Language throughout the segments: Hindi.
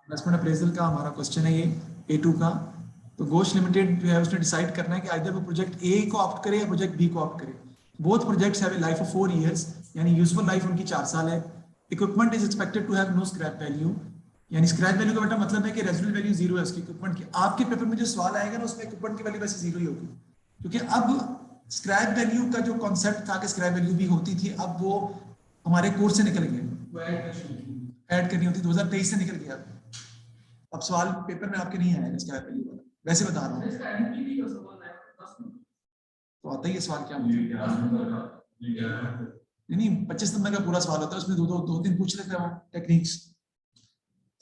इन्वेस्टमेंट अप्रेजल का हमारा क्वेश्चन है ये A2 का। तो घोष लिमिटेड जो है उसने डिसाइड करना है कि आइदर वो प्रोजेक्ट ए को ऑप्ट करे या प्रोजेक्ट बी को ऑप्ट करे। Both projects have a life of 4 years, यानी यूजफुल लाइफ उनकी 4 साल है। Equipment is expected to have no scrap value, यानी स्क्रैप वैल्यू का बेटा मतलब है कि रेजिडुअल वैल्यू जीरो है उसकी इक्विपमेंट की। आपके पेपर में जो सवाल आएगा ना उसमें इक्विपमेंट की वैल्यू वैसे जीरो ही होगी, क्योंकि अब स्क्रैप वैल्यू का जो कॉन्सेप्ट था कि स्क्रैप वैल्यू भी होती थी, अब वो हमारे कोर्स से निकल गया, ऐड करनी होती 2023 से निकल गया। अब सवाल पेपर में आपके नहीं आएगा स्क्रैप वैल्यू वाला, वैसे बता रहा हूँ। तो आता ही है सवाल क्या मतलब, नहीं 25 नंबर का पूरा सवाल होता है, उसमें दो तीन पूछ लेते हैं वो टेक्निक्स।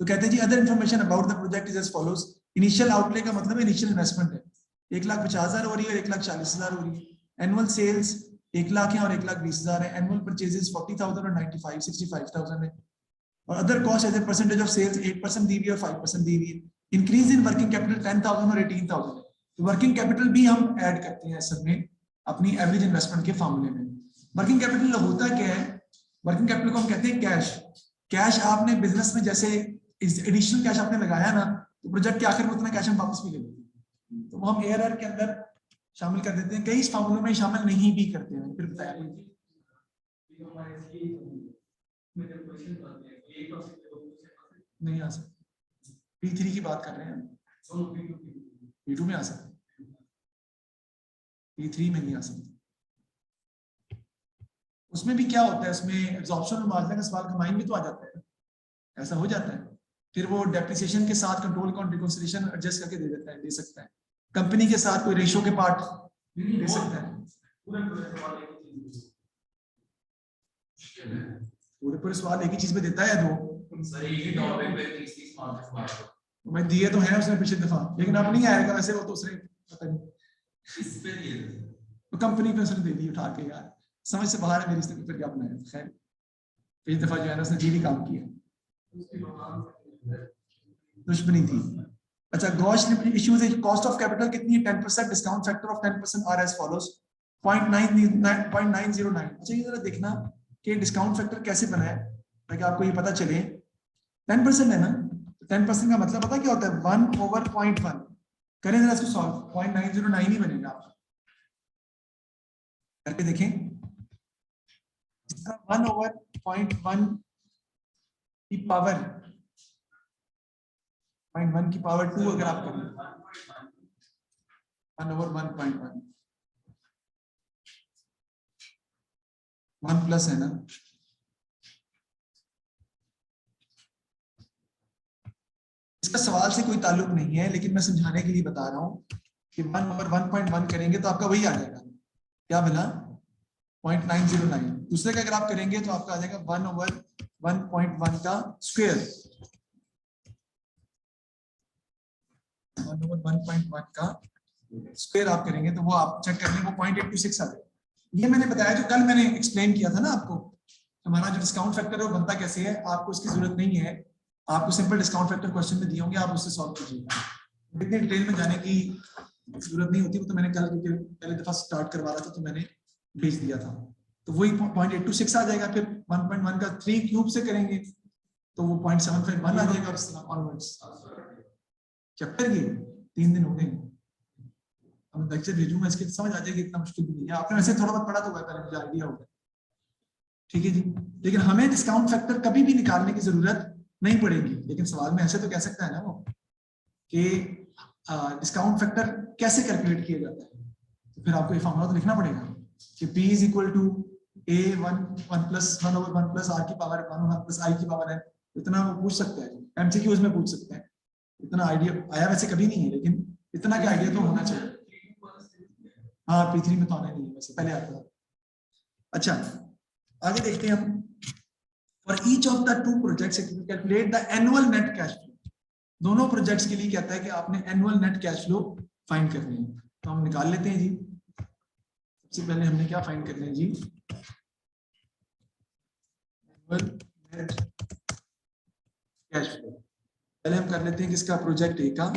तो कहते हैं जी other information about the project is as follows. Initial outlay का मतलब इनिशियल इन्वेस्टमेंट है, 1,50,000 हो रही है और 1,40,000 हो रही है। एनुअल सेल्स 1 लाख है और 1,20,000 है। एनुअल परचेजेस 40,000 और 65,000 है। और other cost as a percentage of sales 8% दी हुई है और 5% दी हुई है। इंक्रीज इन वर्किंग कैपिटल 10,000 और 18,000 है। तो वर्किंग कैपिटल भी हम ऐड करते हैं सब में अपनी एवरेज इन्वेस्टमेंट के फॉर्मूले में। वर्किंग कैपिटल होता क्या है? वर्किंग कैपिटल को हम कहते हैं कैश। कैश आपने बिजनेस में जैसे एडिशनल कैश आपने लगाया ना, तो प्रोजेक्ट के आखिर में उतना कैश हम वापस भी ले लेते हैं, तो वो हम ARR के अंदर शामिल कर देते हैं। कई इस फॉर्मूले में शामिल नहीं भी करते हैं। फिर बताया नहीं आ सकते, P3 की बात कर रहे हैं, P2 में आ सकते, P3 में नहीं आ सकते। उसमें भी क्या होता है, उसमें एब्जॉर्प्शन और मार्जिन का सवाल कमाई में तो आ जाता है, ऐसा हो जाता है। फिर वो डेप्रिसिएशन के साथ कंट्रोल अकाउंट रिकंसिलिएशन एडजस्ट करके दे देता है, दे सकता है। कंपनी के साथ कोई रेशियो के पार्ट दे सकता है। पूरे सवाल एक ही चीज में देता है दो, मैं दिए तो हैं उसने पिछली दफा, लेकिन अब नहीं आएगा वैसे, वो तो उसने पता नहीं तो कंपनी पे उसने दे दी उठा के। यार समझ से बाहर है मेरी, इसने फिर क्या बनाया। खैर पिछली दफा जो है ना उसने जी भी काम किया, दुश्मनी थी। अच्छा, गॉश इश्यूज है। कॉस्ट ऑफ कैपिटल कितनी है? 10%। Discount factor of 10% are as follows 0.909। अच्छा ये जरा देखना कि डिस्काउंट फैक्टर कैसे बना है ताकि आपको ये पता चले। 10% है ना, 10% का मतलब पता क्या होता है? 1/0.1। करें जरा इसको सॉल्व, 0.909 ही बनेगा आपका, करके देखें। 1/0.1 की पावर 0.1 की पावर 2 अगर आप करें 1/1.1 1 प्लस है ना। इसका सवाल से कोई ताल्लुक नहीं है, लेकिन मैं समझाने के लिए बता रहा हूं कि 1/1.1 करेंगे तो आपका वही आ जाएगा। क्या मिला? 0.909। दूसरे का अगर आप करेंगे तो आपका आ जाएगा 1/1.1 का स्क्वायर। 1/1.1 का स्क्वायर आप करेंगे तो वो आप चेक कर लें, वो 0.826 आ जाएगा। ये मैंने बताया जो कल मैंने एक्सप्लेन किया था ना आपको, हमारा जो डिस्काउंट फैक्टर है वो बनता कैसे है। आपको इसकी जरूरत नहीं है, आपको सिंपल डिस्काउंट फैक्टर क्वेश्चन में दिए होंगे, आप उससे सॉल्व कीजिएगा। इतनी डिटेल में जाने की जरूरत नहीं होती, वो तो मैंने कल पहले दफा स्टार्ट करवा रहा था तो मैंने भेज दिया था। तो वही 0.826 आ जाएगा। फिर 1.1 का 3 क्यूब से करेंगे तो वो 0.751 आ जाएगा। उस तरह ऑनवर्ड्स चैप्टर की 3 दिन हो गए, अब लेक्चर भेजूंगा इसके, समझ आ जाएगी, इतना मुश्किल भी नहीं है। आपने वैसे थोड़ा बहुत पढ़ा तो हुआ है, मुझे आइडिया होगा, ठीक है जी। लेकिन हमें डिस्काउंट फैक्टर कभी भी निकालने की जरूरत नहीं पड़ेगी, लेकिन सवाल में ऐसे तो कह सकता है ना वो कि डिस्काउंट फैक्टर कैसे कैलकुलेट किया जाता है। तो फिर आपको ये फॉर्मूला तो लिखना पड़ेगा कि P is equal to A1 plus 1/1 plus R की पावर 1 प्लस I की पावर है। इतना वो पूछ सकते हैं, MCQs में पूछ सकते हैं। इतना आइडिया आया वैसे कभी नहीं है, लेकिन इतना का आइडिया तो होना चाहिए। हाँ P3 में तो आना नहीं है, वैसे पहले आता था। अच्छा आगे देखते हैं हम। For each of the 2 projects calculate the annual net cash flow. दोनों प्रोजेक्ट्स के लिए कहता है कि आपने annual net cash flow find करनी है। तो हम निकाल लेते हैं जी। सबसे पहले हमने क्या फाइंड करना है जी? Annual net cash flow. पहले हम कर लेते हैं किसका? प्रोजेक्ट ए का।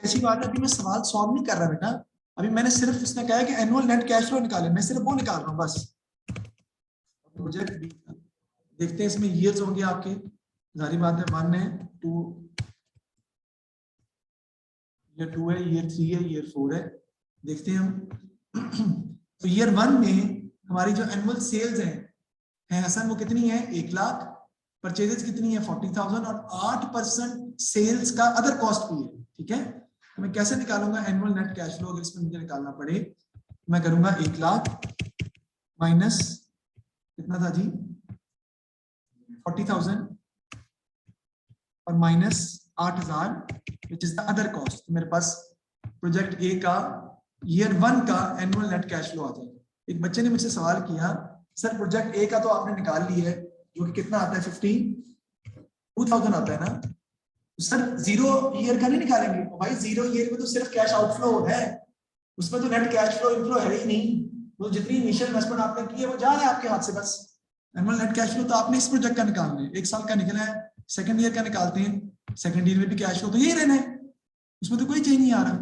ऐसी बात है, अभी मैं सवाल सॉल्व नहीं कर रहा बेटा, अभी मैंने सिर्फ इसने कहा है कि एनुअल नेट कैश फ्लो निकाले, मैं सिर्फ वो निकाल रहा हूं बस। प्रोजेक्ट बी देखते हैं, इसमें ईयर्स होंगे आपके जारी बात है 1 है, 2 ये 2 है, ईयर 3 है, ईयर 4 है। देखते हैं हम। तो ईयर 1 में हमारी जो एनुअल सेल्स है हसन, वो कितनी है 1 लाख, परचेजेस कितनी है 40,000 और 8% सेल्स का अदर कॉस्ट भी है। ठीक है, तो मैं कैसे निकालूंगा एनुअल नेट कैश फ्लो? अगर इसमें मुझे निकालना पड़े, मैं करूंगा 1 लाख माइनस कितना था जी 40,000 और minus 8,000 which is the other cost. मेरे पास प्रोजेक्ट ए का ईयर 1 का एनुअल नेट कैश फ्लो आ जाएगा। एक बच्चे ने मुझसे सवाल किया, सर प्रोजेक्ट ए का तो आपने निकाल ली है, जो कि कितना आता है 52,000 आता है ना, सर 0 ईयर का नहीं निकालेंगे? भाई 0 ईयर में तो सिर्फ कैश आउटफ्लो है, उसमें तो नेट कैश फ्लो इनफ्लो है ही नहीं। वो जितनी इनिशियल इन्वेस्टमेंट आपने की है वो जा रहा है आपके हाथ से बस। एनुअल नेट कैश फ्लो तो आपने इस प्रोजेक्ट का निकालना है, 1 साल का निकला है, सेकंड ईयर का निकालते हैं, सेकंड ईयर में भी कैश फ्लो तो यही रहना है, उसमें तो कोई चेंज नहीं आ रहा।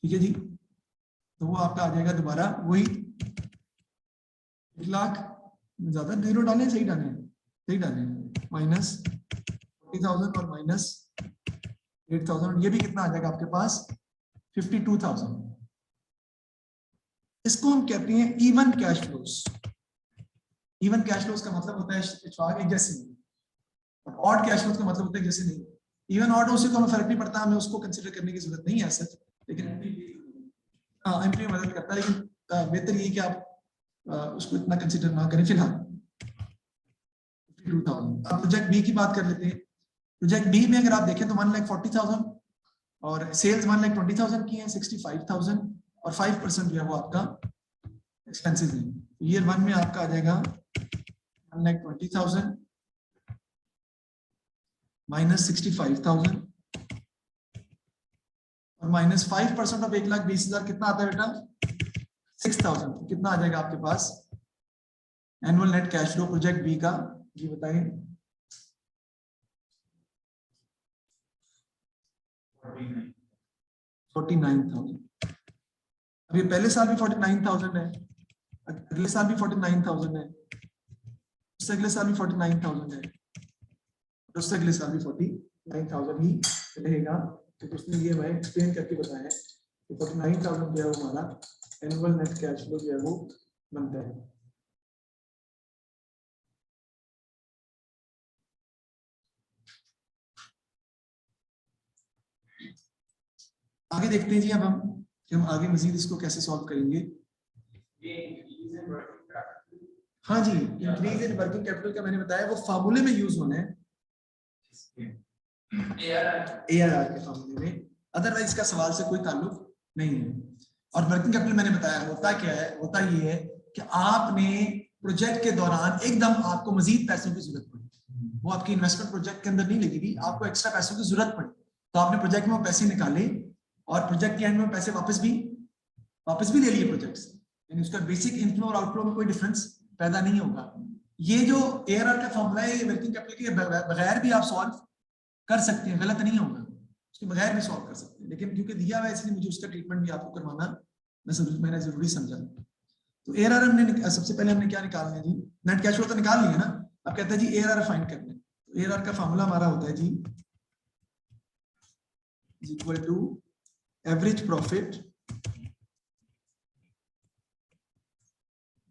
ठीक है जी, तो वो आपका आ जाएगा दोबारा वही 1 लाख, ज्यादा जीरो डालें, सही डालें, सही डालें, माइनस 40,000 और माइनस 8,000, ये भी कितना आ जाएगा आपके पास 52,000। इसको हम कहते हैं even cash flows. Even cash flows का मतलब होता है एक जैसे नहीं, ऑड कैश फ्लोस का मतलब होता है जैसे नहीं। इवन ऑड उससे तो हमें फर्क नहीं पड़ता, हमें उसको कंसीडर करने की जरूरत नहीं है सच, लेकिन हाँ एमपी में मदद करता है, लेकिन बेहतर ये कि आप उसको इतना कंसीडर ना करें फिलहाल। 52,000। अब प्रोजेक्ट बी की बात कर लेते हैं। प्रोजेक्ट बी में अगर आप देखें तो 1,40,000 और सेल्स 1,20,000 की है, 65,000 और 5% जो है वो आपका एक्सपेंसेस है। ईयर 1 में आपका आ जाएगा 1,20,000 माइनस 65,000 और माइनस 5% ऑफ 1,20,000 कितना आता है बेटा 6,000। कितना आ जाएगा आपके पास annual net cash flow project B का, जी बताइए। 49,000। अभी पहले साल भी 49,000 है, अगले साल भी 49,000 है, उससे अगले साल भी 49,000 है, उससे अगले साल भी 49,000 ही रहेगा। तो उसने ये हमें एक्सप्लेन करके बताया है कि 49,000 जो है वो हमारा एनुअल नेट कैश फ्लो जो है वो बनता है। आगे देखते हैं जी अब हम कि हम आगे मजीद इसको कैसे सॉल्व करेंगे। हाँ जी, इंक्रीज इन वर्किंग कैपिटल का मैंने बताया वो फार्मूले में यूज होना है, ARR के फार्मूले में, अदरवाइज का सवाल से कोई ताल्लुक नहीं है। और वर्किंग कैपिटल मैंने बताया होता क्या है, होता ये है कि आपने प्रोजेक्ट के दौरान एकदम आपको मजीद पैसों की जरूरत पड़ी, वो आपकी इन्वेस्टमेंट प्रोजेक्ट के अंदर नहीं लगेगी, आपको एक्स्ट्रा पैसों की जरूरत पड़ी, तो आपने प्रोजेक्ट में वो पैसे निकाले और प्रोजेक्ट के एंड में पैसे वापस भी ले लिए प्रोजेक्ट से, यानी उसका बेसिक इनफ्लो और आउटफ्लो में कोई डिफरेंस पैदा नहीं होगा। ये जो ARR का फॉर्मूला है ये वर्किंग कैपिटल के बगैर भी आप सॉल्व कर सकते हैं, गलत नहीं होगा, उसके बगैर भी सॉल्व कर सकते हैं, लेकिन क्योंकि दिया हुआ है इसलिए मुझे उसका ट्रीटमेंट भी आपको करवाना मैंने जरूरी समझा। तो ARR हमने सबसे पहले हमने क्या निकालना है जी, नेट कैश फ्लो तो निकाल लिया ना, अब कहते हैं जी ARR फाइंड करना है। तो ARR का फॉर्मूला हमारा होता है जी equal to average profit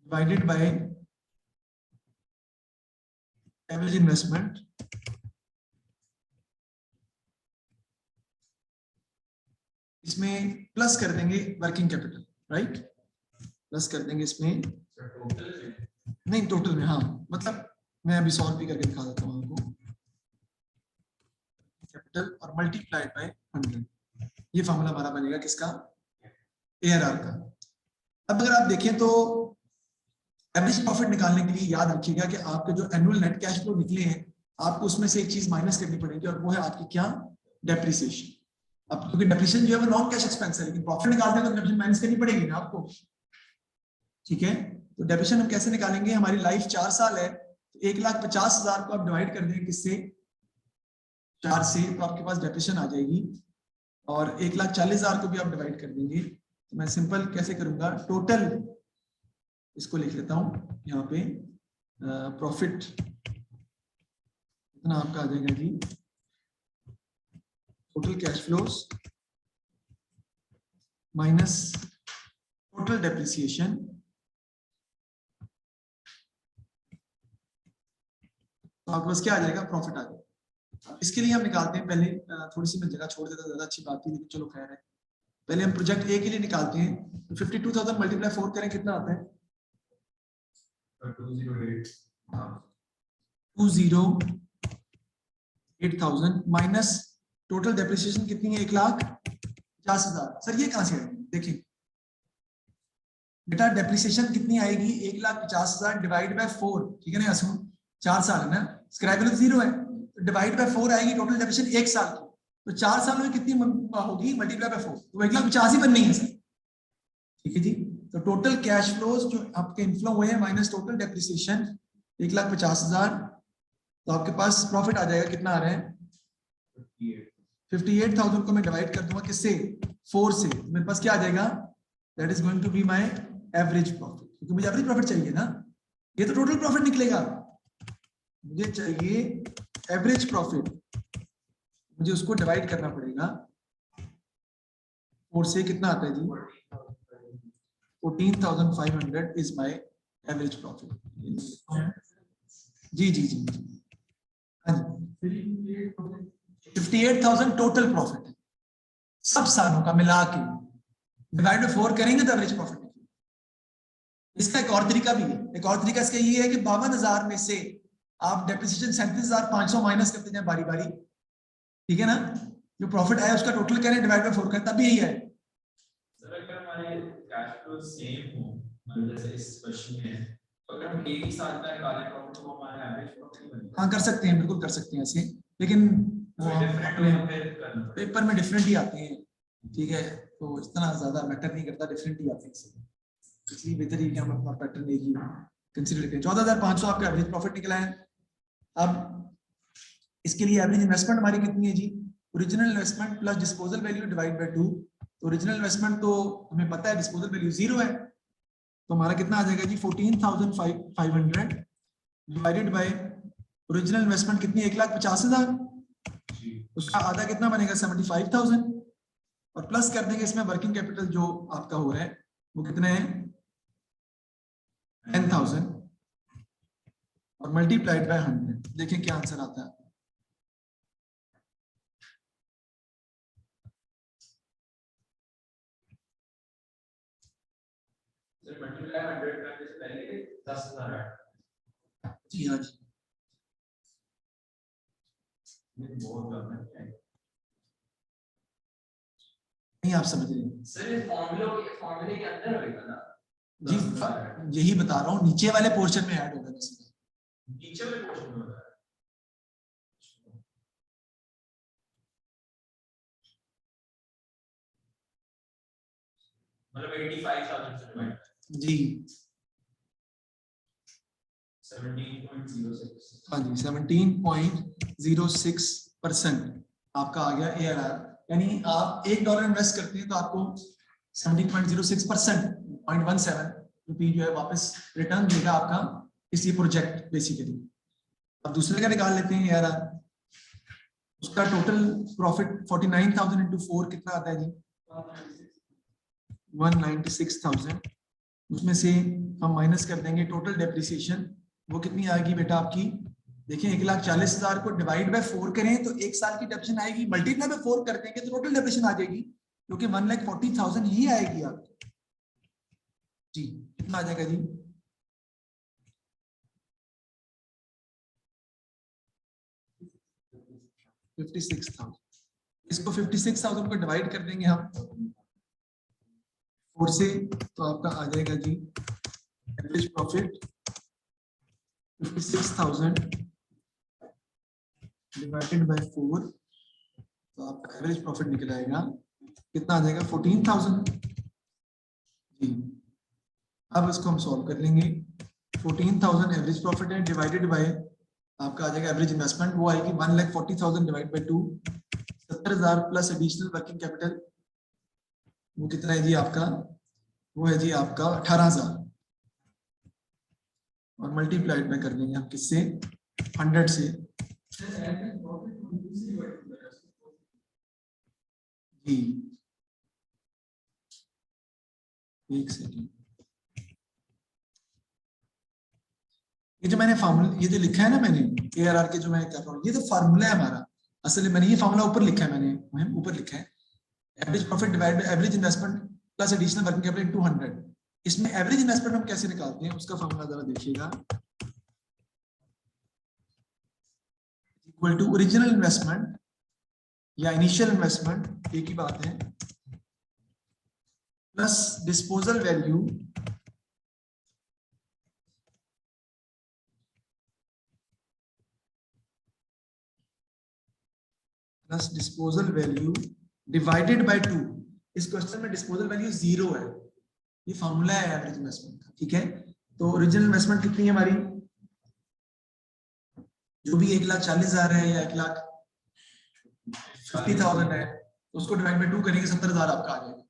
divided by average investment इसमें प्लस कर देंगे वर्किंग कैपिटल, राइट, प्लस कर देंगे इसमें नहीं टोटल में, हाँ मतलब मैं अभी सॉल्व भी करके दिखा देता हूँ आपको, कैपिटल और मल्टीप्लाइड बाय 100, ये फॉर्मूला हमारा बनेगा किसका ARR का। अब अगर आप देखें तो एवरेज प्रॉफिट निकालने के लिए याद रखिएगा कि आपके जो एनुअल नेट कैश फ्लो निकले हैं आपको उसमें से एक चीज माइनस करनी पड़ेगी और वो है आपकी क्या डेप्रिसिएशन। अब क्योंकि डेप्रिसिएशन जो है वो नॉन कैश एक्सपेंस है, लेकिन प्रॉफिट निकालते हैं तो डेप्रिसिएशन माइनस करनी पड़ेगी ना आपको, ठीक है। तो डेप्रिसिएशन हम कैसे निकालेंगे, हमारी लाइफ 4 साल है, तो 1,50,000 को आप डिवाइड कर देंगे किससे 4 से, तो आपके पास डेप्रिसिएशन आ जाएगी, और 1,40,000 को भी आप डिवाइड कर देंगे, तो मैं सिंपल कैसे करूंगा टोटल इसको लिख लेता हूं यहाँ पे प्रॉफिट इतना आपका आ जाएगा जी total cash flows minus total depreciation तो आपके पास क्या आ जाएगा, प्रॉफिट आ जाएगा। इसके लिए हम निकालते हैं, पहले थोड़ी सी मैं जगह छोड़ देता, ज्यादा अच्छी बात थी लेकिन चलो खैर है। पहले हम प्रोजेक्ट ए के लिए निकालते हैं, तो 52,000 मल्टीप्लाई 4 करें कितना आता है, 208,000 माइनस टोटल डेप्रिसिएशन कितनी है, 1,50,000। सर ये कहां से आएगी, देखिए बेटा डेप्रिसिएशन कितनी आएगी, 1,50,000 डिवाइड बाय 4, ठीक है ना, असुन 4 साल है ना, स्क्रैप वैल्यू 0 है, तो डिवाइड बाय 4 आएगी, टोटल डेप्रिसिएशन 1 साल की, तो 4 साल में कितनी होगी, मल्टीप्लाई बाय 4, तो 1,50,000 ही बननी है सर, ठीक है जी। तो टोटल कैश फ्लोज जो आपके इनफ्लो हुए हैं माइनस टोटल डेप्रिसिएशन 1,50,000, तो आपके पास प्रॉफिट आ जाएगा, कितना आ रहा है 58,000 को मैं डिवाइड कर दूंगा किससे, 4 से, मेरे पास क्या आ जाएगा, that is going to be my average profit, क्योंकि मुझे एवरेज प्रॉफिट चाहिए ना, ये तो टोटल प्रॉफिट निकलेगा, मुझे चाहिए एवरेज प्रॉफिट, मुझे उसको डिवाइड करना पड़ेगा 4 से, कितना आता है जी 14,500 इज माय एवरेज प्रॉफिट। जी जी जी हाँ जी 58,000 टोटल प्रॉफिट सब सालों का मिला के, डिवाइड बाय 4 करेंगे तो एवरेज प्रॉफिट निकलेगा। इसका एक और तरीका भी है, एक और तरीका इसका ये है कि 52,000 में से आप डेप्रिसिएशन 37,500 माइनस करते जाए बारी बारी, ठीक है ना, जो प्रॉफिट आया उसका टोटल करें, डिवाइड बाय 4 करें, तब भी यही है। सर अगर हमारे कैश फ्लो सेम हो, मतलब जैसे इस क्वेश्चन में है, तो अगर हम एक ही साल का निकालें प्रॉफिट तो हमारा एवरेज प्रॉफिट ही बनेगा। हाँ कर सकते हैं, बिल्कुल कर सकते हैं ऐसे, लेकिन पेपर में डिफरेंट ही आते हैं, ठीक है, तो इतना ज्यादा मैटर नहीं करता, डिफरेंट ही आते हैं, इसलिए बेहतर है कि हम अपना पैटर्न एक ही कंसीडर करें। 14,500 आपका एवरेज प्रॉफिट निकला है। अब इसके लिए एवरेज इन्वेस्टमेंट हमारी कितनी है जी, original investment plus disposal value divide by 2, तो ओरिजिनल इन्वेस्टमेंट तो हमें पता है, डिस्पोजल वैल्यू 0 है, तो हमारा कितना आ जाएगा जी 14,500 डिवाइडेड बाय ओरिजिनल इन्वेस्टमेंट कितनी, 1,50,000, उसका आधा कितना बनेगा 75,000, और प्लस कर देंगे इसमें वर्किंग कैपिटल जो आपका हो रहा है वो कितने हैं 10,000, और मल्टीप्लाइड बाय 100, देखिए क्या आंसर आता है। मल्टीप्लाई 100 करने से पहले 10,000 जी हाँ जी, बहुत ज्यादा है नहीं आप समझ रहे हैं सर, ये फॉर्मूले के अंदर होगा ना जी, यही बता रहा हूँ, नीचे वाले पोर्शन में ऐड होगा, नीचे वाले पोर्शन में होता है, मतलब 85,000 से डिवाइड, जी 17.06, हाँ जी 17.06% आपका आ गया ARR, यानी आप $1 इन्वेस्ट करते हैं तो आपको 17.06% 0.17 रुपये जो है वापस रिटर्न देगा आपका इसी प्रोजेक्ट बेसिकली। अब दूसरे का निकाल लेते हैं ARR, उसका टोटल प्रॉफिट 49,000 इंटू 4 कितना आता है जी 196,000, उसमें से हम माइनस कर देंगे टोटल डेप्रिसिएशन, वो कितनी आएगी बेटा आपकी, देखिए 1,40,000 को डिवाइड बाय 4 करें तो 1 साल की डेप्रिसिएशन आएगी, मल्टीप्लाई बाय 4 कर देंगे तो टोटल डेप्रिसिएशन आ जाएगी, क्योंकि 1,40,000 ही आएगी आपको जी, कितना आ जाएगा जी 56,000, इसको 56,000 को डिवाइड कर देंगे हम 4 से, तो आपका आ जाएगा जी एवरेज प्रॉफिट 56,000 डिवाइडेड बाय 4, तो आपका एवरेज प्रॉफिट निकल आएगा, कितना आ जाएगा 14,000 जी। अब इसको हम सॉल्व कर लेंगे, 14,000 एवरेज प्रॉफिट है, डिवाइडेड बाय आपका आ जाएगा एवरेज इन्वेस्टमेंट, वो आएगी 1,40,000 divide by 2, 70,000 plus additional working capital, वो कितना है जी आपका, वो है जी आपका 18,000, और मल्टीप्लाइड में कर देंगे हम किससे 100 से, जी एक सेकेंड, ये जो मैंने फार्मूला ये जो लिखा है ना मैंने ARR के जो मैं कर रहा हूँ, ये तो फार्मूला है हमारा। असल में मैंने ये फार्मूला ऊपर लिखा है, मैंने ऊपर लिखा है average profit divide by average investment plus additional working capital into 100। इसमें एवरेज इन्वेस्टमेंट हम कैसे निकालते हैं उसका फार्मूला जरा देखिएगा, इक्वल टू ओरिजिनल इन्वेस्टमेंट या इनिशियल इन्वेस्टमेंट एक ही बात है, plus disposal value plus disposal value divided by 2। इस क्वेश्चन में डिस्पोजल वैल्यू 0 है, ये फॉर्मूला है एवरेज इन्वेस्टमेंट का, ठीक है। तो ओरिजिनल इन्वेस्टमेंट कितनी है हमारी, जो भी 1,40,000 है या 1,50,000 है, तो उसको डिवाइड बाय 2 करेंगे 70,000 आपका आ जाएगा।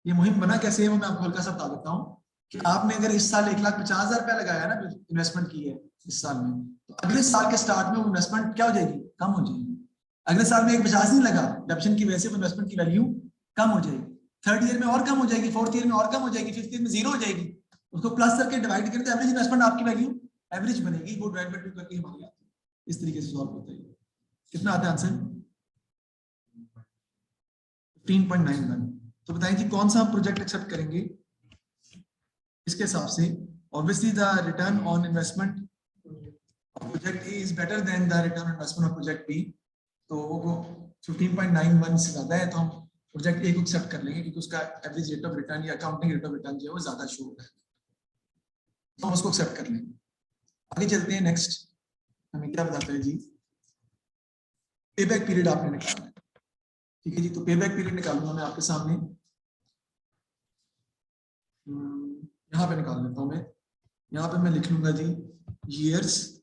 ये मुहिम बना कैसे है वो मैं आपको हल्का सा बता देता हूँ कि आपने अगर इस साल 1,50,000 रुपया लगाया ना, इन्वेस्टमेंट की है इस साल में, तो अगले साल के स्टार्ट में वो इन्वेस्टमेंट क्या हो जाएगी, कम हो जाएगी। अगले साल में 1,50 नहीं लगा, डिडक्शन की वजह से इन्वेस्टमेंट की वैल्यू कम हो जाएगी, थर्ड ईयर में और कम हो जाएगी, फोर्थ ईयर में और कम हो जाएगी, फिफ्थ ईयर में 0 हो जाएगी। उसको प्लस करके डिवाइड करें तो एवरेज इन्वेस्टमेंट आपकी वैल्यू एवरेज बनेगी, वो डिवाइड बाय 2 करके हमारी आती है। इस तरीके से सॉल्व होता है। कितना आता है आंसर, 15.91। तो बताएं जी कौन सा प्रोजेक्ट एक्सेप्ट करेंगे इसके हिसाब से। Obviously the return on investment of project A is better than the return on investment of project B. तो वो 15.91 से ज्यादा है तो हम प्रोजेक्ट ए को एक्सेप्ट कर लेंगे क्योंकि उसका एवरेज रेट ऑफ रिटर्न या अकाउंटिंग रेट ऑफ रिटर्न जो है वो ज्यादा शो हो रहा है, तो हम उसको एक्सेप्ट कर लेंगे। आगे चलते हैं, नेक्स्ट हमें क्या बताता है जी, पेबैक पीरियड आपने निकालना है, ठीक है जी। तो पेबैक पीरियड निकालूंगा मैं आपके सामने, यहाँ पे निकाल लेता हूँ मैं। यहाँ पे मैं लिख लूंगा जी years,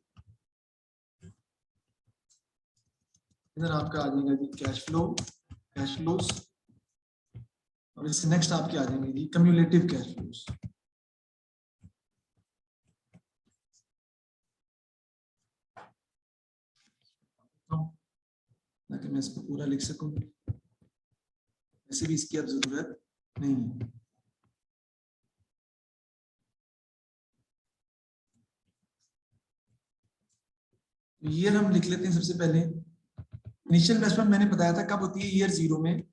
इधर आपका आ जाएगा जी कैश फ्लोस, और इससे नेक्स्ट आपके आ जाएंगे जी कम्युलेटिव कैश फ्लोस। ताकि मैं इसको पूरा लिख सकूं, वैसे भी इसकी अब जरूरत नहीं है। ईयर हम लिख लेते हैं सबसे पहले। इनिशियल इन्वेस्टमेंट मैंने बताया था कब होती है, ईयर 0 में,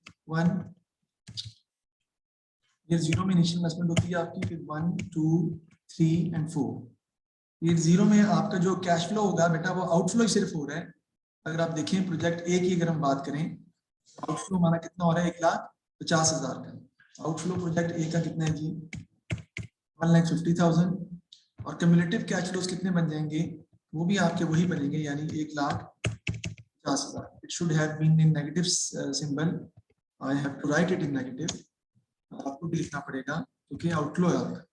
ईयर 0 में इनिशियल इन्वेस्टमेंट होती है आपकी, फिर 1 2 3 एंड 4। ईयर 0 में आपका जो कैश फ्लो होगा बेटा वो आउटफ्लो ही सिर्फ हो रहा है। अगर आप देखें प्रोजेक्ट ए की अगर हम बात करें, आउटफ्लो हमारा कितना हो रहा है, 1,50,000 का आउटफ्लो प्रोजेक्ट ए का कितना है जी, 1,50,000। और कम्युलेटिव कैश फ्लोस कितने बन जाएंगे, वो भी आपके वही बनेंगे, यानी 1,50,000। It should have been in negative symbol, I have to write it in negative, आपको भी लिखना पड़ेगा क्योंकि आउटफ्लो है आपका।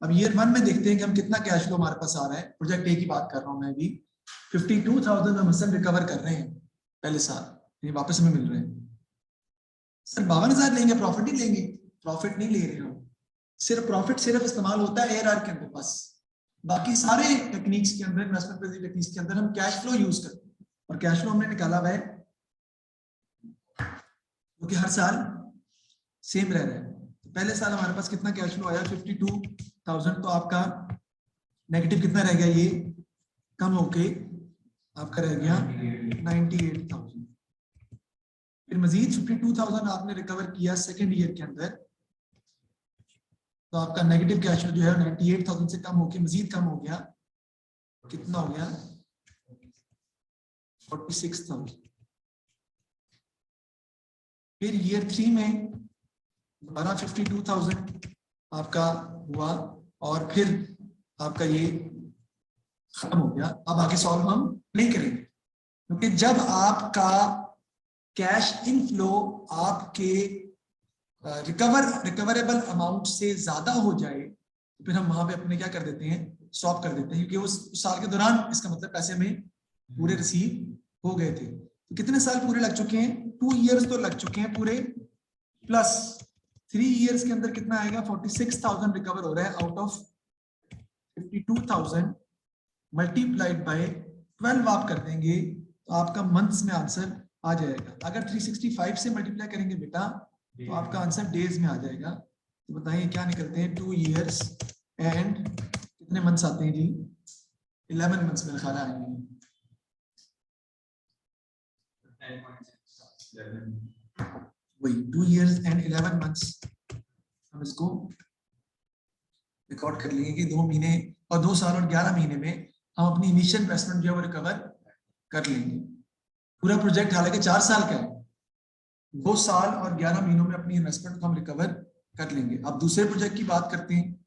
अब ईयर 1 में देखते हैं कि हम कितना कैश फ्लो हमारे पास आ रहा है। प्रोजेक्ट ए की बात कर रहा हूं मैं भी, 52,000 हम इससे रिकवर कर रहे हैं पहले साल, ये वापस हमें मिल रहे हैं। सर 52,000 लेंगे, प्रॉफिट नहीं लेंगे, प्रॉफिट नहीं ले रहे हम, सिर्फ प्रॉफिट सिर्फ इस्तेमाल होता है ARR के अंदर बस, बाकी सारे टेक्निक्स के अंदर, इन्वेस्टमेंट टेक्निक्स के अंदर हम कैश फ्लो यूज करते हैं। और कैश फ्लो हमने निकाला हुआ है क्योंकि हर साल सेम रह रहा है। तो पहले साल हमारे पास कितना कैश फ्लो आया, 52,000, तो आपका नेगेटिव कितना रह गया, ये कम होके आपका रह गया 98,000। फिर मजीद 52,000 आपने रिकवर किया सेकेंड ईयर के अंदर, तो आपका नेगेटिव कैश फ्लो जो है 98,000 से कम होके मजीद कम हो गया, कितना हो गया 46,000। फिर ईयर 3 में दोबारा 52,000 आपका हुआ और फिर आपका ये खत्म हो गया। अब आगे सॉल्व हम नहीं करेंगे क्योंकि जब आपका कैश इनफ्लो आपके रिकवरेबल अमाउंट से ज्यादा हो जाए तो फिर हम वहां पे अपने क्या कर देते हैं, स्टॉप कर देते हैं, क्योंकि उस साल के दौरान इसका मतलब पैसे में पूरे रिसीव हो गए थे। तो कितने साल पूरे लग चुके हैं, 2 इयर्स तो लग चुके हैं पूरे, प्लस 3 इयर्स के अंदर कितना आएगा, 46,000 रिकवर हो रहा है आउट ऑफ 52,000 मल्टीप्लाइड बाय 12 आप कर देंगे तो आपका मंथ्स में आंसर आ जाएगा। अगर 365 से मल्टीप्लाई करेंगे बेटा तो आपका आंसर डेज में आ जाएगा। तो बताइए क्या निकलते हैं, 2 years एंड कितने मंथ्स आते हैं जी, 11 मंथ्स में खाना आएंगे। वही 2 years एंड 11 मंथ्स हम इसको रिकॉर्ड कर लेंगे कि 2 महीने और 2 साल और 11 महीने में हम अपनी इनिशियल इन्वेस्टमेंट जो है वो रिकवर कर लेंगे। पूरा प्रोजेक्ट हालांकि 4 साल का है, 2 साल और 11 महीनों में अपनी इन्वेस्टमेंट को हम रिकवर कर लेंगे। अब दूसरे प्रोजेक्ट की बात करते हैं,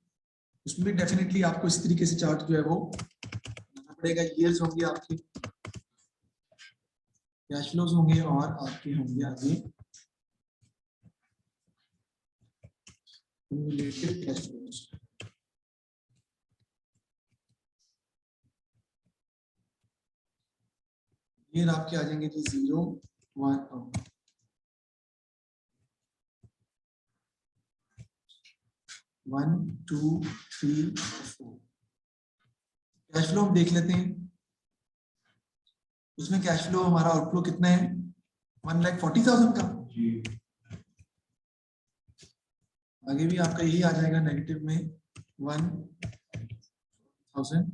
उसमें भी डेफिनेटली आपको इस तरीके से चार्ट जो है वो बनाना पड़ेगा। ईयर्स होंगे आपके, कैश फ्लोज होंगे और आपके होंगे आगे क्यूमुलेटिव कैश फ्लोज। ये आपके आ जाएंगे जी 0 1 1 2 3 4। कैश फ्लो हम देख लेते हैं, उसमें कैश फ्लो हमारा आउटफ्लो कितना है, 1,40,000 का। आगे भी आपका यही आ जाएगा नेगेटिव में 1,000।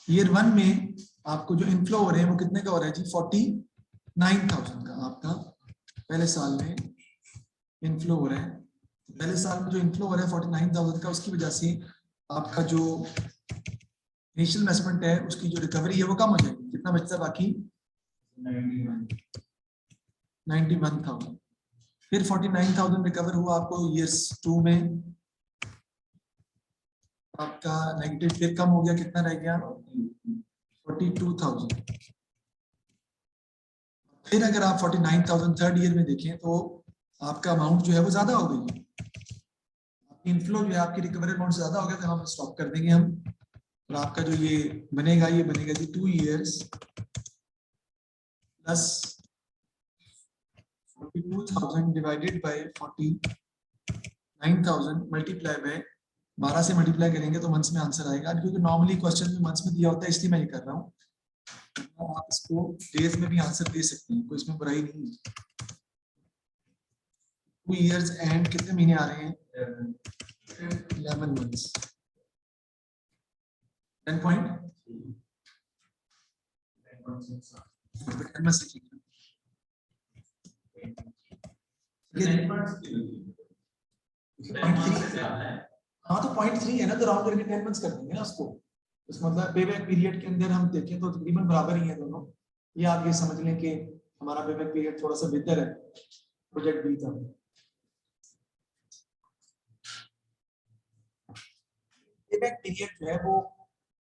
ईयर 1 में आपको जो इनफ्लो हो रहे हैं वो कितने का हो रहा है जी, 49,000 का आपका पहले साल में इनफ्लो हो रहा है। पहले साल में जो इनफ्लो हो रहा है 49,000 का, उसकी वजह से आपका जो इनिशियल इन्वेस्टमेंट है उसकी जो रिकवरी है वो कम हो जाएगी। कितना बचता है बाकी, 91,000। फिर 49,000 रिकवर हुआ आपको ईयर्स 2 में, आपका नेगेटिव फिर कम हो गया, कितना रह गया 42,000। फिर अगर आप 49,000 थर्ड ईयर में देखें तो आपका अमाउंट जो है वो ज्यादा हो गई है, इनफ्लो जो है आपकी रिकवरी अमाउंट ज्यादा हो गया, तो हम स्टॉप कर देंगे हम। और आपका जो ये बनेगा जी 2 years plus 42,000 divided by 49,000 multiply by 12 से मल्टीप्लाई करेंगे तो मंथ्स में आंसर आएगा, क्योंकि नॉर्मली क्वेश्चन में मंथ्स में दिया होता है इसलिए मैं ये कर रहा हूँ। आप इसको डेज में भी आंसर दे सकते हैं, कोई इसमें बुराई नहीं है। 2 years एंड कितने महीने आ रहे हैं, 11 months। 10 point हाँ तो 0.3 है ना, तो राउंड करके 10 मंथ्स कर देंगे ना उसको। इस मतलब पेबैक पीरियड के अंदर हम देखें तो तकरीबन बराबर ही है दोनों। ये आप ये समझ लें कि हमारा पेबैक पीरियड थोड़ा सा बेहतर है प्रोजेक्ट बी का। पेबैक पीरियड जो है वो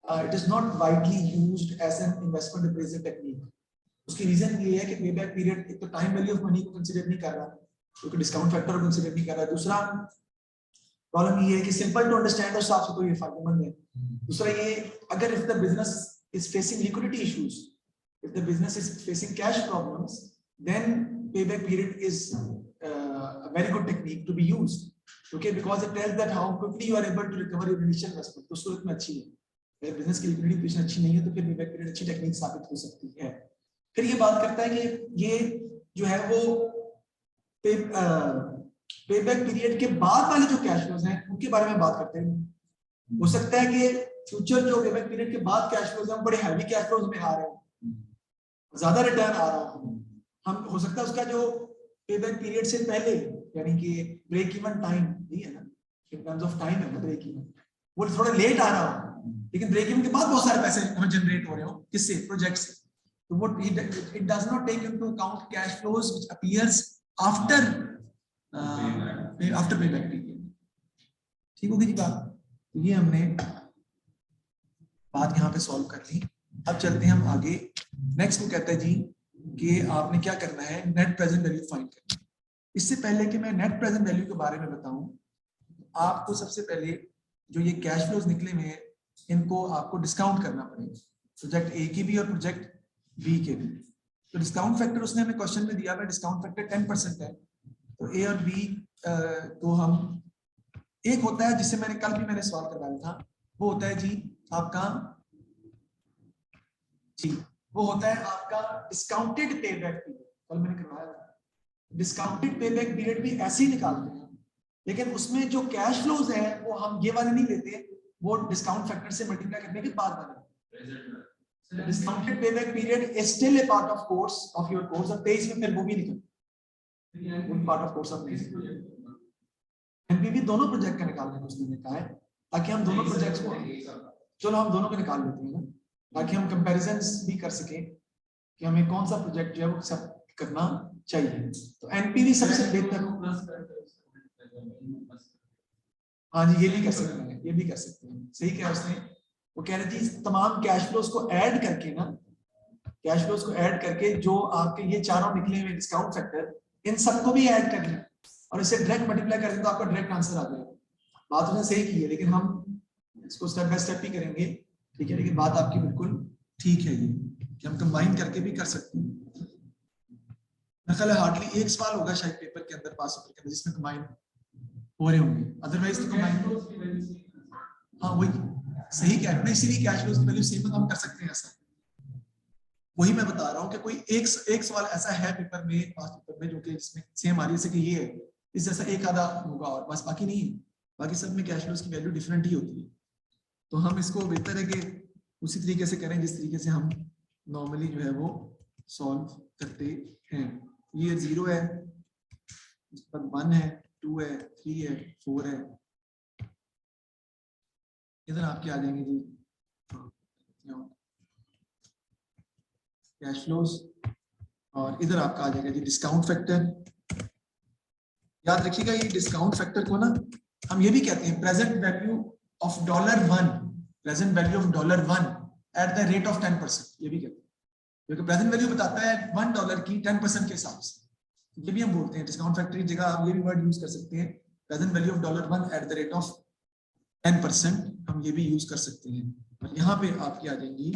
it is not widely used as an investment appraisal technique. उसकी रीजन ये है कि पेबैक पीरियड एक तो टाइम वैल्यू ऑफ मनी को कंसीडर नहीं कर रहा, क्योंकि डिस्काउंट फैक्टर को कंसीडर नहीं कर रहा। दूसरा प्रॉब्लम ये है कि सिंपल टू अंडरस्टैंड उस हिसाब से तो ये फायदेमंद है। दूसरा ये, अगर if the business is facing liquidity issues, if the business is facing cash problems, then payback period is a very good technique to be used, okay, because it tells that how quickly you are able to recover your initial investment। तो सूरत में अच्छी है। अगर बिजनेस की लिक्विडिटी पोजीशन अच्छी नहीं है तो फिर पेबैक पीरियड अच्छी टेक्निक साबित हो सकती है। फिर ये बात करता है कि ये जो है वो पेबैक पीरियड के बाद वाले जो कैश फ्लोज हैं उनके बारे में बात करते हैं। हो सकता है कि फ्यूचर जो पेबैक पीरियड के बाद कैश फ्लोज हैं बड़े हैवी कैश फ्लोज में आ रहे हो, ज्यादा रिटर्न आ रहा हो। हम हो सकता है उसका जो पेबैक पीरियड से पहले यानी कि ब्रेक इवन टाइम नहीं है ना, इन टर्म्स ऑफ टाइम है ना ब्रेक इवन, वो थोड़ा लेट आ रहा हो, लेकिन ब्रेक इवन के बाद बहुत सारे पैसे हमें जनरेट हो रहे हो किससे, प्रोजेक्ट से। तो वो it does not take into account cash flows which appears after payback period. ठीक होगी जी बात। तो ये हमने बात यहाँ पे सॉल्व कर ली। अब चलते हैं हम आगे। नेक्स्ट वो कहता है जी कि आपने क्या करना है, नेट प्रेजेंट वैल्यू फाइंड करना है। इससे पहले कि मैं नेट प्रेजेंट वैल्यू के बारे में बताऊं, आपको सबसे पहले जो ये कैश फ्लोज निकले हुए हैं इनको आपको डिस्काउंट करना पड़ेगा, प्रोजेक्ट ए की भी और प्रोजेक्ट बी के भी। तो डिस्काउंट फैक्टर उसने हमें क्वेश्चन में दिया है, डिस्काउंट फैक्टर 10% है। तो ए और बी तो हम, एक होता है जिससे मैंने सवाल करवाया था, वो होता है जी आपका जी वो होता है आपका डिस्काउंटेड पे बैक पीरियड। कल मैंने करवाया था, डिस्काउंटेड पे बैक पीरियड भी ऐसे ही निकालते हैं, लेकिन उसमें जो कैश फ्लोज है वो हम ये वाले नहीं लेते, वो डिस्काउंट फैक्टर से मल्टीप्लाई करने के बाद वाले। Discounted pay back period is still a part of course of your course, और 23 में फिर वो भी निकल उन part of course of NPV दोनों प्रोजेक्ट का निकालने को उसने कहा है, ताकि हम दोनों प्रोजेक्ट्स को, चलो हम दोनों को निकाल लेते हैं ना, ताकि हम कंपैरिजंस भी कर सकें कि हमें कौन सा प्रोजेक्ट जो है वो सब करना चाहिए। तो एनपीवी सबसे बेहतर, हाँ जी ये भी कर सकते हैं, ये भी कर सकते हैं, सही कहा उसने। वो कह रहे थी तमाम कैश फ्लोज को ऐड करके ना, कैश फ्लोज को ऐड करके जो आपके ये चारों निकले हुए डिस्काउंट फैक्टर, इन सबको भी ऐड कर लें और इसे डायरेक्ट मल्टीप्लाई कर दें तो आपका डायरेक्ट आंसर आ जाएगा। बात उसने सही की है, लेकिन हम इसको स्टेप बाय स्टेप ही करेंगे, ठीक है, लेकिन बात आपकी बिल्कुल ठीक है ये कि हम कंबाइन करके भी कर सकते हैं। मेरा ख्याल है हार्डली एक सवाल होगा शायद पेपर के अंदर, पास पेपर के अंदर, जिसमें कंबाइन हो रहे होंगे, अदरवाइज तो कंबाइन, हाँ वही सही कह रहे हैं, इसीलिए कैश फ्लोज की वैल्यू सेम हम कर सकते हैं ऐसा। वही मैं बता रहा हूँ कि कोई एक सवाल ऐसा है पेपर में, पास पेपर में, जो कि इसमें सेम आ रही है, जैसे कि ये है, इस जैसा एक आधा होगा और बस, बाकी नहीं है, बाकी सब में कैश फ्लोज की वैल्यू डिफरेंट ही होती है। तो हम इसको बेहतर है कि उसी तरीके से करें जिस तरीके से हम नॉर्मली जो है वो सॉल्व करते हैं। ये 0 है, इस पर 1 है, 2 है, 3 है, 4 है, इधर आपके आ जाएंगे जी कैश फ्लोज, और इधर आपका आ जाएगा जी डिस्काउंट फैक्टर। याद रखिएगा ये डिस्काउंट फैक्टर को ना हम ये भी कहते हैं present value of $1, present value of $1 at the rate of 10%, ये भी कहते हैं, क्योंकि प्रेजेंट वैल्यू बताता है $1 की 10% के हिसाब से, ये भी हम बोलते हैं डिस्काउंट फैक्टर की जगह आप ये भी वर्ड यूज कर सकते हैं, present value of $1 at the rate of 10%, हम ये भी यूज कर सकते हैं। और यहाँ पे आपकी आ जाएंगी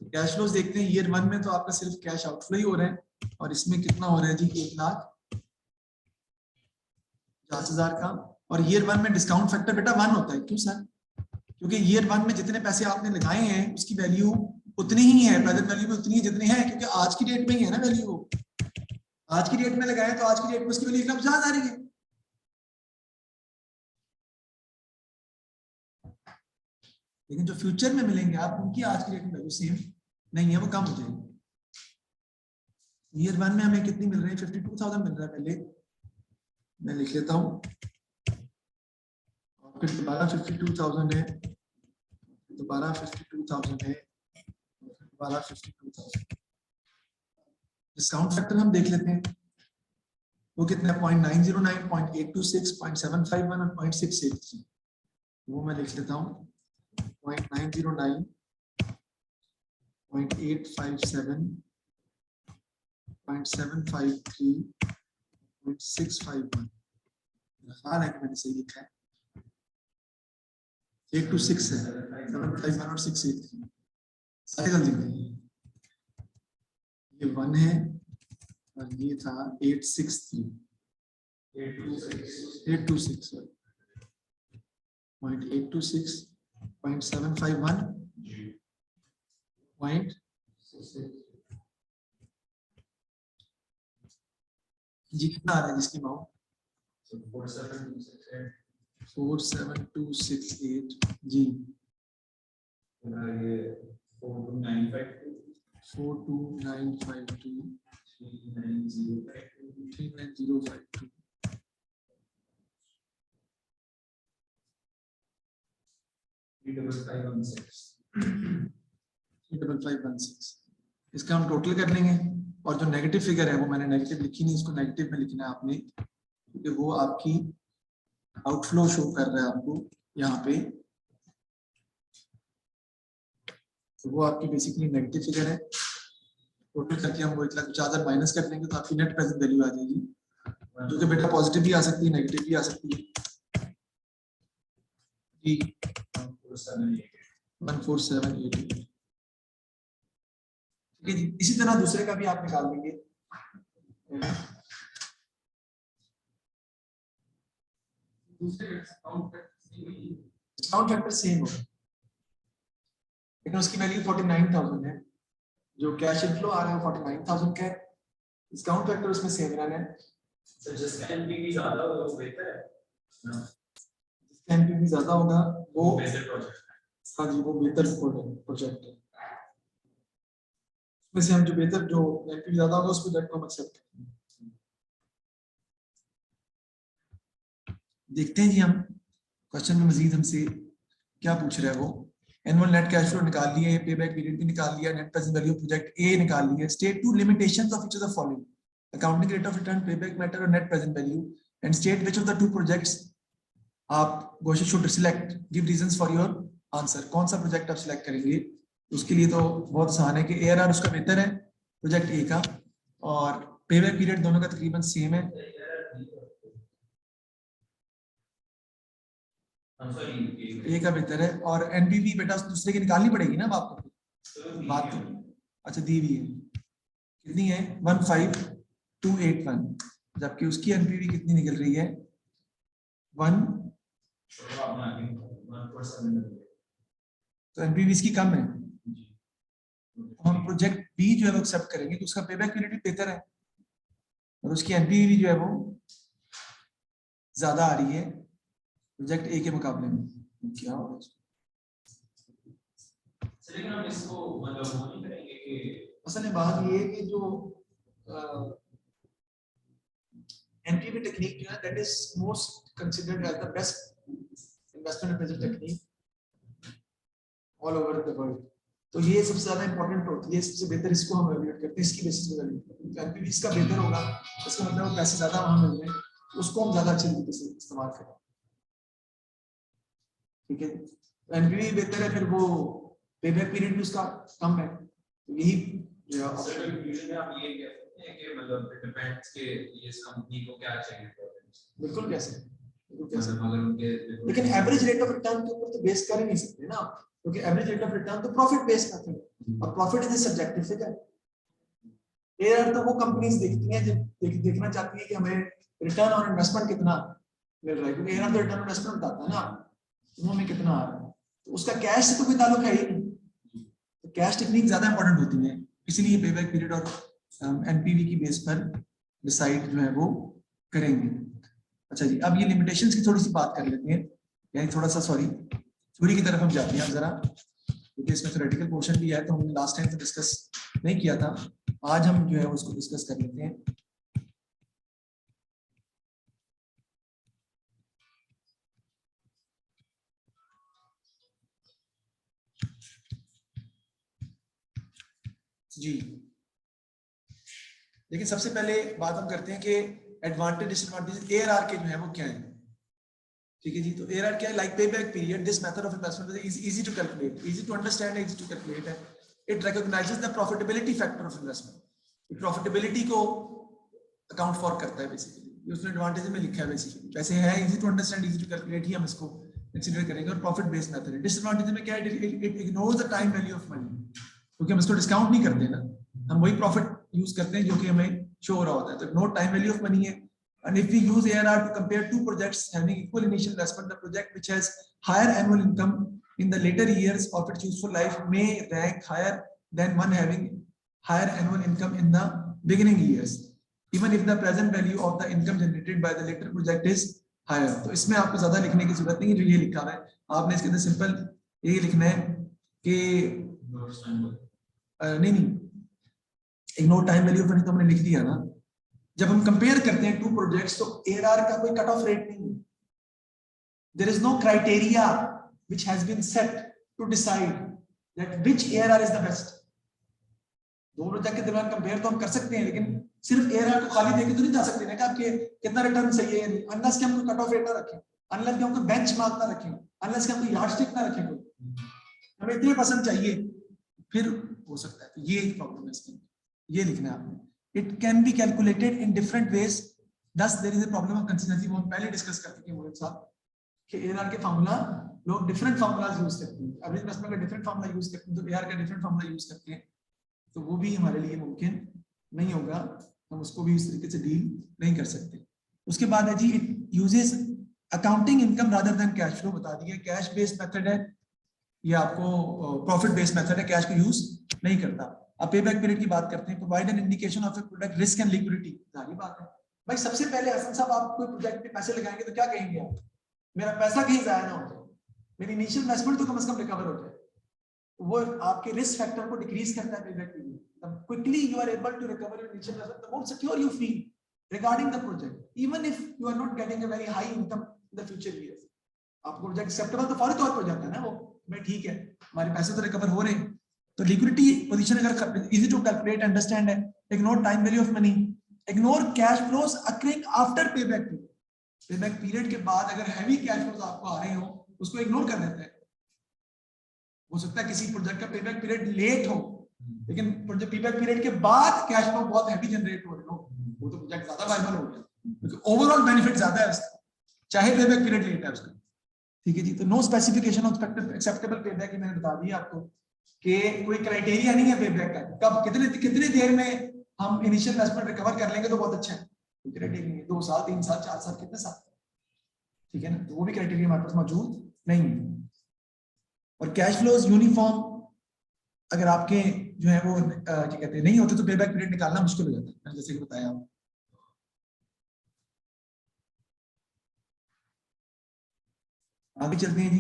कैश फ्लोज। देखते हैं ईयर 1 में तो आपका सिर्फ कैश आउटफ्लो ही हो रहा है, और इसमें कितना हो रहा है जी 1,50,000 का, और ईयर 1 में डिस्काउंट फैक्टर बेटा 1 होता है। क्यों सर? क्योंकि ईयर 1 में जितने पैसे आपने लगाए हैं उसकी वैल्यू उतनी ही है, प्रेजेंट वैल्यू भी उतनी ही जितनी है, क्योंकि आज की डेट में ही है ना वैल्यू, आज की डेट में लगाए तो आज की डेट में उसकी वैल्यू 1,50,000 आ रही है। लेकिन जो फ्यूचर में मिलेंगे आप, उनकी आज की डेट में वैल्यू सेम नहीं है, वो कम हो जाएगी। ईयर 1 में हमें कितनी मिल रही है? 52,000 मिल रहा है। पहले मैं लिख लेता हूं, और फिर दोबारा 52,000 है, दोबारा 52,000 है, दोबारा 52,000। डिस्काउंट फैक्टर हम देख लेते हैं, वो कितना है? 0.909, 0.826, 0.751 और 0.683। वो मैं लिख लेता हूँ, 0.909, 0.857, 0.753, 0.651। ख्याल है कि मैंने सही लिखा है, 826 है, 751 और 683 सारे गलती में। ये 1 है और ये था 863, 826 सॉरी, 0.826, 0.751, जी कितना आ रहा है जिसकी अमाउंट? 47268 जी, 42952, 42952, 39052, 35516। इसका हम टोटल कर लेंगे, और जो नेगेटिव फिगर है वो मैंने नेगेटिव लिखी नहीं, इसको नेगेटिव में लिखना है आपने, क्योंकि वो आपकी आउटफ्लो शो कर रहा है आपको यहाँ पे, तो वो आपकी बेसिकली नेगेटिव फिगर है। टोटल करके हम वो 1,50,000 माइनस कर देंगे तो आपकी नेट प्रेजेंट वैल्यू आ जाएगी, जो कि बेटा पॉजिटिव भी आ सकती है, नेगेटिव भी आ सकती है जी, 14788। ठीक है जी, इसी तरह दूसरे का भी आप निकाल लेंगे। डिस्काउंट फैक्टर सेम होगा, लेकिन उसकी वैल्यू 49,000 है, जो कैश इनफ्लो आ रहा है 49,000 का है, डिस्काउंट फैक्टर उसमें सेम रहना है। तो जिसका एनपीवी ज्यादा होगा वो बेहतर है, जिसका एनपीवी ज्यादा होगा वो बेहतर प्रोजेक्ट है। हाँ जी, वो बेहतर प्रोजेक्ट है। वैसे हम जो बेहतर जो एनपीवी ज्यादा होगा उस प्रोजेक्ट को हम एक्सेप्ट करेंगे। देखते हैं जी हम क्वेश्चन में मजीद हमसे क्या पूछ रहा है वो। एनुअल नेट कैश फ्लो निकाल लिए, पे बैक पीरियड भी निकाल लिया, net present value project A निकाल लिया। State to limitations of each of the following: accounting rate of return, pay back matter और net present value, and state which of the two projects आप गोशे should select, give reasons for your answer. कौन सा प्रोजेक्ट आप सिलेक्ट करेंगे? उसके लिए तो बहुत आसान है कि एआरआर उसका बेहतर है प्रोजेक्ट ए का, और पे बैक पीरियड दोनों का तकरीबन सेम है। ए का बेहतर है, और एनपीवी बेटा दूसरे की निकालनी पड़ेगी ना अब आपको, बात तो अच्छा दी हुई है कितनी है 15281, जबकि उसकी एनपीवी कितनी निकल रही है 1, तो एनपीवी इसकी कम है। तो हम प्रोजेक्ट बी जो है वो एक्सेप्ट करेंगे तो उसका पेबैक पीरियड भी बेहतर है और उसकी एनपीवी जो है वो ज्यादा आ रही है प्रोजेक्ट ए के मुकाबले में। क्या होगा लेकिन हम इसको मतलब वो नहीं करेंगे कि असल में बात ये है कि जो एनपीवी टेक्निक जो है that is most considered as the best investment advisor technique all over the world. तो ये सबसे ज्यादा इंपॉर्टेंट होती है, सबसे बेहतर इसको हम एवेल्युएट करते हैं, इसकी बेसिस पे एवेल्युएट करते हैं। एनपीवी इसका बेहतर होगा, इसका मतलब पैसे ज्यादा वहां मिल रहे हैं, उसको हम ज्यादा अच्छे तरीके से इस्तेमाल करें। ठीक है, एनपीवी बेहतर है, फिर वो पेबैक पीरियड भी उसका कम है, तो यही जो ऑप्शन यूजुअली आप ये कह सकते हैं कि मतलब इट डिपेंड्स कि इस कंपनी को क्या चाहिए। बिल्कुल कैसे अगर उनके लेकिन एवरेज रेट ऑफ रिटर्न के ऊपर तो बेस कर ही नहीं सकते ना, क्योंकि एवरेज रेट ऑफ रिटर्न तो प्रॉफिट बेस्ड मेथड है और profit is a subjective figure. ARR तो वो कंपनीज देखती हैं जब देखना चाहती है कि हमें रिटर्न ऑन इन्वेस्टमेंट कितना मिल रहा है, क्योंकि एआरआर तो रिटर्न ऑन इन्वेस्टमेंट बताता है ना, वो हमें कितना आ रहा है, तो उसका कैश से तो कोई ताल्लुक है ही नहीं। तो कैश टेक्निक ज्यादा इंपॉर्टेंट होती है, इसीलिए पेबैक पीरियड और एनपीवी की बेस पर डिसाइड जो है वो करेंगे। अच्छा जी, अब ये लिमिटेशंस की थोड़ी सी बात कर लेते हैं, यानी थोड़ा सा सॉरी थ्योरी की तरफ हम जाते हैं जरा, क्योंकि इसमें थ्योरेटिकल पोर्शन भी है तो हमने लास्ट टाइम तो डिस्कस नहीं किया था, आज हम जो है उसको डिस्कस कर लेते हैं। जी लेकिन सबसे पहले बात हम करते हैं कि एडवांटेज डिसएडवांटेज एआरआर के जो है वो क्या है। ठीक है जी, तो एआरआर क्या है? Like pay back period, this method of investment is easy to calculate, easy to understand, easy to calculate है। It recognizes the profitability factor of investment, profitability को अकाउंट फॉर करता है बेसिकली, ये उसने एडवांटेज में लिखा है बेसिकली। वैसे है easy to understand, easy to calculate ही हम इसको कंसीडर करेंगे, और प्रॉफिट बेस्ड मेथड है। डिसएडवांटेज में क्या है? It ignores the time value of money, क्योंकि हम इसको डिस्काउंट नहीं करते ना, हम वही प्रॉफिट यूज करते हैं जो कि हमें शो हो रहा होता है, तो no time value of money है। And if we use ARR to compare two projects having equal initial investment, the project which has higher annual income in the later years of its useful life may rank higher than one having higher annual income in the beginning years, even if the present value of the income generated by the later project is higher. तो इसमें आपको ज्यादा लिखने की जरूरत नहीं है, जो ये लिखा हुआ है आपने इसके अंदर सिंपल ये लिखना है कि नहीं ignore time value of money तो हमने लिख दिया ना। जब हम कंपेयर करते हैं टू प्रोजेक्ट्स तो एआरआर का कोई कट ऑफ रेट नहीं है, there is no criteria which has been set to decide that which ARR is the best. दो प्रोजेक्ट के दरमियान कंपेयर तो हम कर सकते हैं, लेकिन सिर्फ एआरआर को खाली देके तो नहीं जा सकते ना कि आपके कितना रिटर्न सही है या नहीं, अनलेस कि हम कोई कट ऑफ रेट ना रखें, अनलेस कि हम कोई बेंचमार्क ना रखें, अनलेस कि हम कोई यार्डस्टिक ना रखें, कोई हमें इतने परसेंट चाहिए फिर हो सकता है। तो ये एक प्रॉब्लम है इसकी, ये लिखना है आपने। It can be calculated in different ways. Thus, there is a problem of consistency. वो हम पहले डिस्कस कर चुके हैं मोहित साहब कि एआरआर के फार्मूला लोग डिफरेंट फार्मूलाज यूज करते हैं, एवरेज इन्वेस्टमेंट का डिफरेंट फार्मूला यूज करते हैं, तो एआरआर का डिफरेंट फार्मूला यूज करते हैं, तो वो भी हमारे लिए मुमकिन नहीं होगा, हम उसको भी इस तरीके से डील नहीं कर सकते। उसके बाद है जी it uses accounting income rather than cash flow बता दिया, कैश बेस्ड मेथड है, ये आपको प्रॉफिट बेस्ड मेथड है, कैश को यूज नहीं करता। अब पे बैक पीरियड की बात करते हैं, provide an indication of A product risk and liquidity, सारी बात है भाई। सबसे पहले हसन साहब आप कोई प्रोजेक्ट में पैसे लगाएंगे तो क्या कहेंगे आप, मेरा पैसा कहीं जाया ना हो जाए, मेरी इनिशियल इन्वेस्टमेंट तो कम से कम रिकवर हो जाए। वो आपके रिस्क फैक्टर को डिक्रीज करता है पे back period. The quickly you are able to recover your initial investment, the more secure you feel regarding the project, even if you are not getting a very high income in the future years. आपको प्रोजेक्ट एक्सेप्टेबल तो फौरी तौर पर हो जाता है ना वो, भाई ठीक है हमारे पैसे तो रिकवर हो रहे हैं। तो लिक्विडिटी पोजीशन अगर इजी टू कैलकुलेट अंडरस्टैंड है। Ignore time value of money, ignore cash flows occurring after पे बैक पीरियड। पे बैक पीरियड के बाद अगर हैवी कैश फ्लोज आपको आ रहे हो उसको इग्नोर कर देते हैं। हो सकता है किसी प्रोजेक्ट का पे बैक पीरियड लेट हो, लेकिन पे बैक पीरियड के बाद कैश फ्लो बहुत हैवी जनरेट हो रहे हो, वो तो प्रोजेक्ट ज्यादा वायबल हो गया, क्योंकि ओवरऑल बेनिफिट ज्यादा है उसका, चाहे पे बैक पीरियड लेट है उसका। ठीक है जी। तो नो स्पेसिफिकेशन ऑफ एक्सेप्टेबल पे बैक, मैंने बता दिया आपको कि कोई क्राइटेरिया नहीं है पे बैक का, कब कितने देर में हम इनिशियल इन्वेस्टमेंट रिकवर कर लेंगे तो बहुत अच्छा है, कोई क्राइटेरिया नहीं है, 2 साल 3 साल 4 साल कितने साल, ठीक है ना, तो वो भी क्राइटेरिया हमारे पास मौजूद नहीं है। और कैश फ्लोज यूनिफॉर्म अगर आपके जो है वो क्या कहते हैं नहीं होते तो पे बैक पीरियड निकालना मुश्किल हो जाता है, जैसे कि बताया आपको। आगे चलते हैं जी।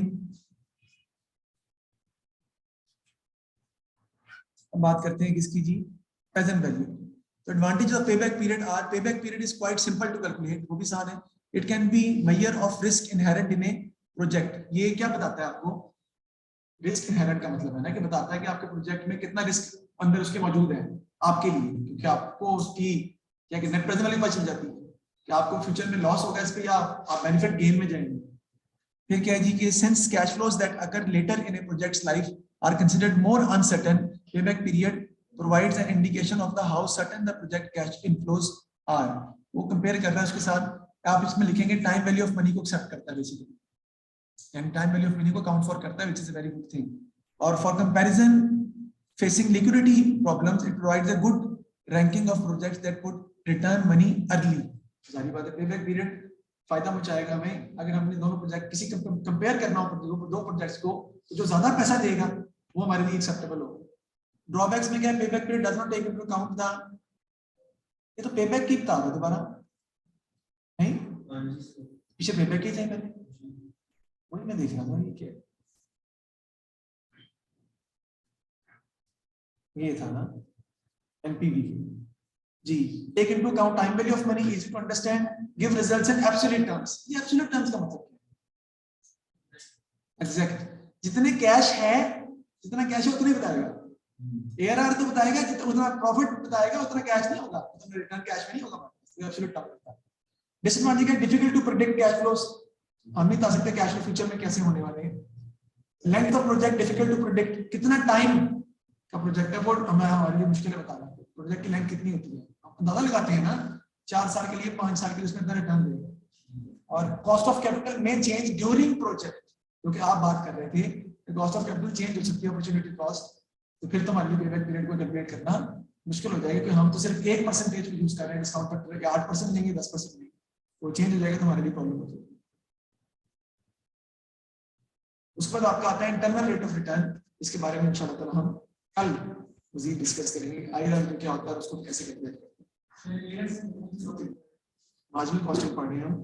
अब बात करते हैं किसकी जी, प्रेजेंट वैल्यू। तो advantage of pay back period are, pay back period is quite simple to calculate, वो भी आसान है। It can be measure of risk inherent in a project. ये क्या बताता है आपको, रिस्क इनहेरेंट का मतलब है ना कि बताता है कि आपके प्रोजेक्ट में कितना रिस्क अंदर उसके मौजूद है आपके लिए, क्योंकि आपको उसकी क्या कहते हैं प्रेजेंट वैल्यू पता चल जाती है कि आपको फ्यूचर में लॉस होगा इस पे या आप बेनिफिट गेन में जाएंगे। फिर क्या है जी कि since cash flows that occur later in a project's life are considered more uncertain, payback period provides an indication of the how certain the project cash inflows are. वो कंपेयर कर रहा है उसके साथ, आप इसमें लिखेंगे टाइम वैल्यू ऑफ मनी को एक्सेप्ट करता है basically, and time value of money को काउंट फॉर करता है, which is a very good thing. और for comparison facing liquidity problems it provides a good ranking of projects that put return money early. सारी बात है, पेबैक पीरियड फायदा पहुंचाएगा हमें अगर हमने दोनों प्रोजेक्ट किसी कंपेयर करना हो दो प्रोजेक्ट्स को, तो जो ज्यादा पैसा देगा वो हमारे लिए एक्सेप्टेबल होगा। ड्रॉबैक्स में क्या है, payback period does not take into account the, ये तो पेबैक की बता रहा दोबारा नहीं, पीछे पेबैक की थे पहले, वही मैं देख रहा था ये क्या ये था ना एनपीवी जी। Take into account time value of money, easy to understand, give results in absolute terms. ये एब्सोल्यूट टर्म्स का मतलब क्या है, एग्जैक्ट जितने कैश है, जितना कैश है उतना ही बताएगा। एआरआर तो बताएगा उतना प्रॉफिट बताएगा, उतना कैश नहीं होगा, उतना रिटर्न कैश में नहीं होगा, ये एब्सोल्यूट टर्म होता है। डिसएडवांटेज है difficult to predict cash flows, हम नहीं बता सकते कैश फ्लो फ्यूचर में कैसे होने वाले हैं। Length of project difficult to predict, कितना टाइम का प्रोजेक्ट है वो हमें हमारे लिए मुश्किल है बताना, प्रोजेक्ट की लेंथ कितनी होती है अंदाजा लगाते हैं ना, 4 साल के लिए 5 साल के लिए उसमें इतना रिटर्न देगा। और कॉस्ट ऑफ कैपिटल में चेंज ड्यूरिंग प्रोजेक्ट, क्योंकि आप बात कर रहे थे कॉस्ट ऑफ कैपिटल चेंज हो सकती है, अपॉर्चुनिटी कॉस्ट, तो फिर तो हमारे लिए पेबैक पीरियड को कैलकुलेट करना मुश्किल हो जाएगा, क्योंकि हम तो सिर्फ 1% को यूज कर रहे हैं डिस्काउंट फैक्टर, या 8% लेंगे 10% लेंगे, वो चेंज हो जाएगा तो हमारे लिए प्रॉब्लम हो जाएगी। उसके बाद आपका आता है इंटरनल रेट ऑफ रिटर्न, इसके बारे में इंशाल्लाह ताला हम कल मजीद डिस्कस करेंगे। आईआरआर तो क्या होता है उसको कैसे कैलकुलेट करते हैं, आज भी क्वेश्चन पढ़ रहे हैं हम।